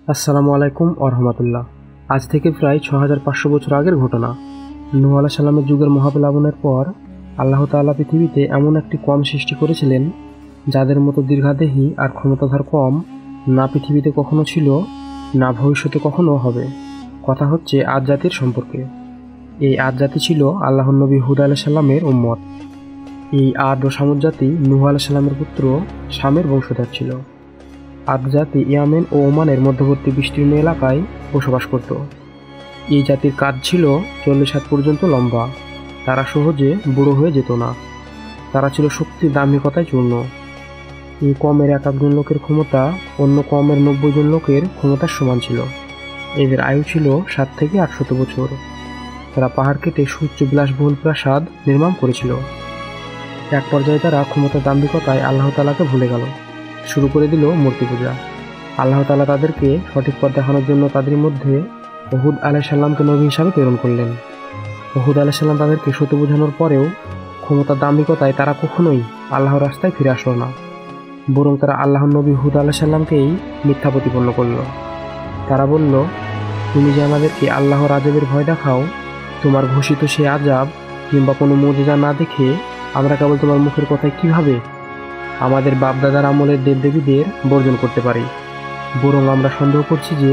আসসালামু আলাইকুম রহমতুল্লাহ। আজ থেকে প্রায় 6500 বছর আগের ঘটনা। নূহ আলাইহিস সালামের যুগের মহাপ্লাবনের পর আল্লাহ তাআলা পৃথিবীতে এমন একটি কওম সৃষ্টি করেছিলেন যাদের মতো দীর্ঘাদেহী আর ক্ষমতাধর কওম না পৃথিবীতে কখনো ছিল, না ভবিষ্যতে কখনো হবে। কথা হচ্ছে আদ জাতির সম্পর্কে। এই আদ জাতি ছিল আল্লাহর নবী হুদ আলাইহিস সালামের উম্মত। এই আদ ও সামুদ জাতি নূহ আলাইহিস সালামের পুত্র শামের বংশধর ছিল। আদ জাতি ইয়ামেন ও ওমানের মধ্যবর্তী বিস্তীর্ণ এলাকায় বসবাস করত। এই জাতির কাজ ছিল 40 হাত পর্যন্ত লম্বা। তারা সহজে বুড়ো হয়ে যেত না। তারা ছিল শক্তি দাম্ভিকতায় চূর্ণ। এই কওমের এক একজন লোকের ক্ষমতা অন্য কওমের 90 জন লোকের ক্ষমতার সমান ছিল। এদের আয়ু ছিল 7 থেকে 800 বছর। তারা পাহাড় কেটে সুউচ্চ বিলাসবহুল প্রাসাদ নির্মাণ করেছিল। এক পর্যায়ে তারা ক্ষমতার দাম্ভিকতায় আল্লাহ তাআলাকে ভুলে গেল, শুরু করে দিল মূর্তি পূজা। আল্লাহ তাআলা তাদেরকে সঠিক পথ দেখানোর জন্য তাদের মধ্যে হুদ আলাইহিস সালামকে নবী হিসাবে প্রেরণ করলেন। হুদ আলাইহিস সালাম তাদেরকে সত্য বোঝানোর পরেও ক্ষমতার দাম্ভিকতায় তারা কখনোই আল্লাহর রাস্তায় ফিরে আসলো না, বরং তারা আল্লাহর নবী হুদ আলাইহিস সালামকেই মিথ্যা প্রতিপন্ন করল। তারা বলল, তুমি যে আমাদেরকে আল্লাহর আযাবের ভয় দেখাও, তোমার ঘোষিত সেই আযাব কিংবা কোনো মুজিজা না দেখে আমরা কেবল তোমার মুখের কথায় কিভাবে আমাদের বাপদাদার আমলের দেবদেবীদের বর্জন করতে পারি? বরং আমরা সন্দেহ করছি যে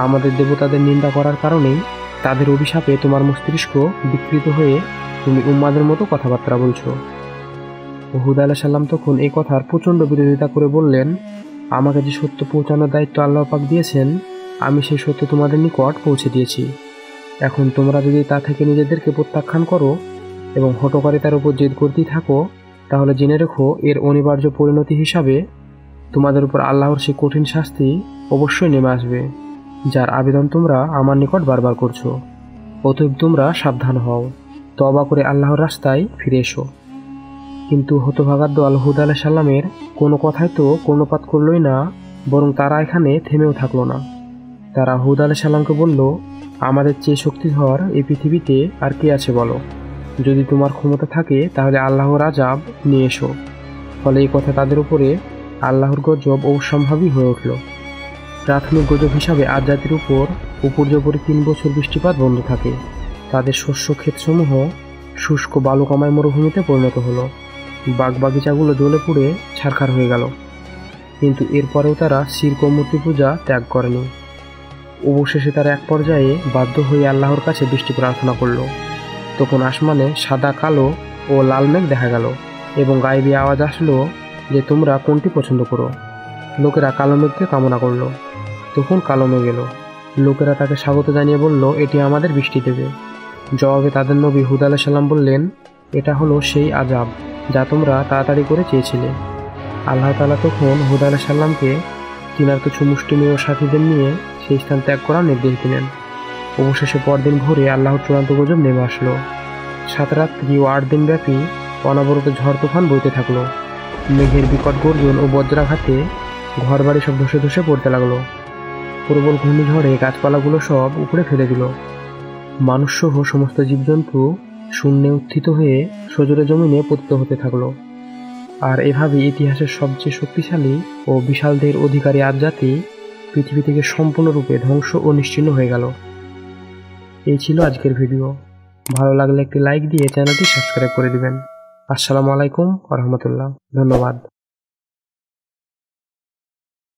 আমাদের দেবতাদের নিন্দা করার কারণেই তাদের অভিশাপে তোমার মস্তিষ্ক বিকৃত হয়ে তুমি উম্মাদের মতো কথাবার্তা বলছো। হুদ আলাইহিস সালাম তখন এই কথার প্রচণ্ড বিরোধিতা করে বললেন, আমাকে যে সত্য পৌঁছানোর দায়িত্ব আল্লাহ পাক দিয়েছেন, আমি সেই সত্য তোমাদের নিকট পৌঁছে দিয়েছি। এখন তোমরা যদি তা থেকে নিজেদেরকে প্রত্যাখ্যান করো এবং হঠকারিতার উপর জেদ করতেই থাকো, তাহলে জেনে রেখো এর অনিবার্য পরিণতি হিসাবে তোমাদের উপর আল্লাহর সেই কঠিন শাস্তি অবশ্যই নেমে আসবে, যার আবেদন তোমরা আমার নিকট বারবার করছো। অতএব তোমরা সাবধান হও, তওবা করে আল্লাহর রাস্তায় ফিরে এসো। কিন্তু হতভাগার দল হুদ আলাইহিস সালামের কোনো কথাই তো কর্ণপাত করলই না, বরং তারা এখানে থেমেও থাকলো না। তারা হুদ আলাইহিস সালামকে বলল, আমাদের চেয়ে শক্তিধর এই পৃথিবীতে আর কে আছে বলো? যদি তোমার ক্ষমতা থাকে তাহলে আল্লাহর আযাব নিয়ে এসো। ফলে এই কথা তাদের উপরে আল্লাহর গজব অবশ্যম্ভাবী হয়ে উঠল। প্রাথমিক গজব হিসাবে আদ জাতির উপর উপর্যুপরি 3 বছর বৃষ্টিপাত বন্ধ থাকে। তাদের শস্য ক্ষেতসমূহ শুষ্ক বালুকাময় মরুভূমিতে পরিণত হলো। বাগবাগিচাগুলো জ্বলে পুড়ে ছারখার হয়ে গেল। কিন্তু এরপরেও তারা শিরক ও মূর্তি পূজা ত্যাগ করেনি। অবশেষে তারা এক পর্যায়ে বাধ্য হয়ে আল্লাহর কাছে বৃষ্টি প্রার্থনা করল। তখন আসমানে সাদা, কালো ও লাল মেঘ দেখা গেল এবং গায়েবী আওয়াজ আসলো যে তোমরা কোনটি পছন্দ করো। লোকেরা কালো মেঘকে কামনা করল। তখন কালো মেঘ এলো। লোকেরা তাকে স্বাগত জানিয়ে বলল, এটি আমাদের বৃষ্টি দেবে। জবাবে তাদের নবী হুদ আলাইহিস সালাম বললেন, এটা হলো সেই আযাব যা তোমরা তাড়াতাড়ি করে চেয়েছিলে। আল্লাহ তাআলা তখন হুদ আলাইহিস সালামকে তিনার কিছু মুষ্টিমেয় সাথীদের নিয়ে সেই স্থান ত্যাগ করার নির্দেশ দিলেন। অবশেষে পরদিন ভোরে আল্লাহর চূড়ান্ত গজব নেমে আসলো। 7 রাত্রি ও 8 দিন ব্যাপী অনবরত ঝড় তুফান বইতে থাকলো। মেঘের বিকট গর্জন ও বজ্রাঘাতে ঘরবাড়ি সব ধসে ধসে পড়তে লাগলো। প্রবল ঘূর্ণিঝড়ে গাছপালাগুলো সব উপড়ে ফেলে দিল। মানুষসহ সমস্ত জীবজন্তু শূন্যে উত্থিত হয়ে সজোরে জমিনে পতিত হতে থাকলো। আর এভাবে ইতিহাসের সবচেয়ে শক্তিশালী ও বিশাল দেহের অধিকারী আদ জাতি পৃথিবী থেকে সম্পূর্ণরূপে ধ্বংস ও নিশ্চিহ্ন হয়ে গেল। এই ছিল আজকের ভিডিও। ভালো লাগলে একটি লাইক দিয়ে চ্যানেলটি সাবস্ক্রাইব করে দিবেন। আসসালামু আলাইকুম রহমতুল্লাহ। ধন্যবাদ।